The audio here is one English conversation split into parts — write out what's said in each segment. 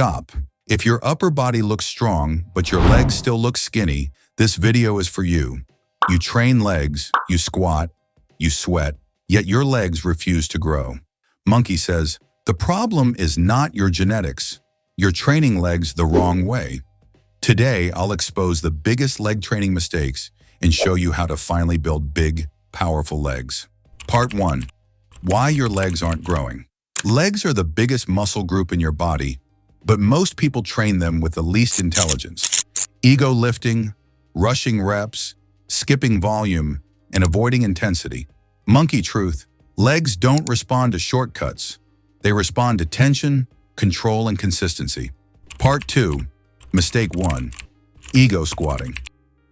Stop. If your upper body looks strong, but your legs still look skinny, this video is for you. You train legs, you squat, you sweat, yet your legs refuse to grow. Monkey says, the problem is not your genetics. You're training legs the wrong way. Today, I'll expose the biggest leg training mistakes and show you how to finally build big, powerful legs. Part 1. Why your legs aren't growing. Legs are the biggest muscle group in your body, but most people train them with the least intelligence. Ego lifting, rushing reps, skipping volume, and avoiding intensity. Monkey truth, legs don't respond to shortcuts. They respond to tension, control, and consistency. Part 2. Mistake 1. Ego squatting.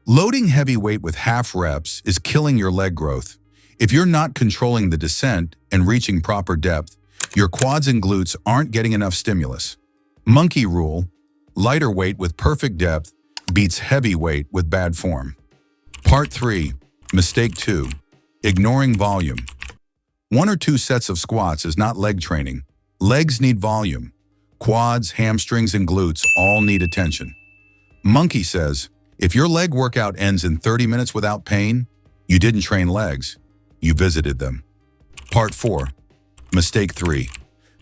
Loading heavy weight with half reps is killing your leg growth. If you're not controlling the descent and reaching proper depth, your quads and glutes aren't getting enough stimulus. Monkey rule, lighter weight with perfect depth beats heavy weight with bad form. Part 3. Mistake 2. Ignoring volume. 1 or 2 sets of squats is not leg training. Legs need volume. Quads, hamstrings, and glutes all need attention. Monkey says, if your leg workout ends in 30 minutes without pain, you didn't train legs, you visited them. Part 4. Mistake 3.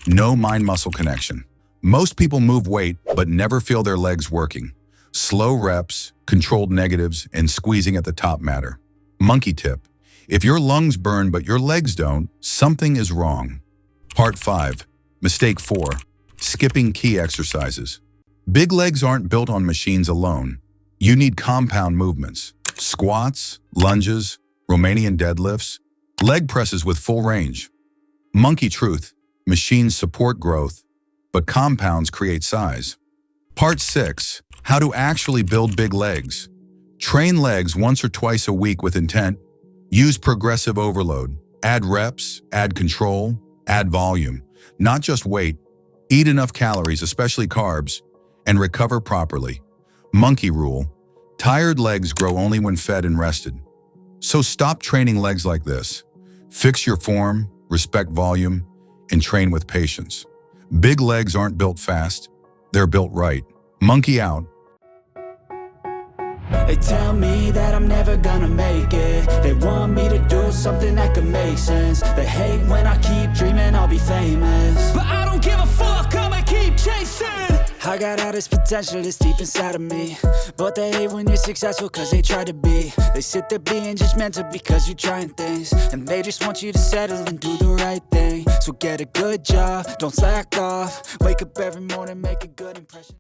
No mind-muscle connection. Most people move weight but never feel their legs working. Slow reps, controlled negatives, and squeezing at the top matter. Monkey tip. If your lungs burn but your legs don't, something is wrong. Part 5. Mistake 4. Skipping key exercises. Big legs aren't built on machines alone. You need compound movements. Squats, lunges, Romanian deadlifts, leg presses with full range. Monkey truth. Machines support growth, but compounds create size. Part 6. How to actually build big legs. Train legs once or twice a week with intent. Use progressive overload. Add reps, add control, add volume. Not just weight. Eat enough calories, especially carbs, and recover properly. Monkey rule. Tired legs grow only when fed and rested. So stop training legs like this. Fix your form, respect volume, and train with patience. Big legs aren't built fast. They're built right. Monkey out. They tell me that I'm never gonna make it. They want me to do something that could make sense. They hate when I keep dreaming I'll be famous, but I don't give a fuck, I'ma keep chasing. I got all this potential that's deep inside of me, but they hate when you're successful cause they try to be. They sit there being judgmental because you're trying things, and they just want you to settle and do the right thing. So get a good job, don't slack off. Wake up every morning, make a good impression.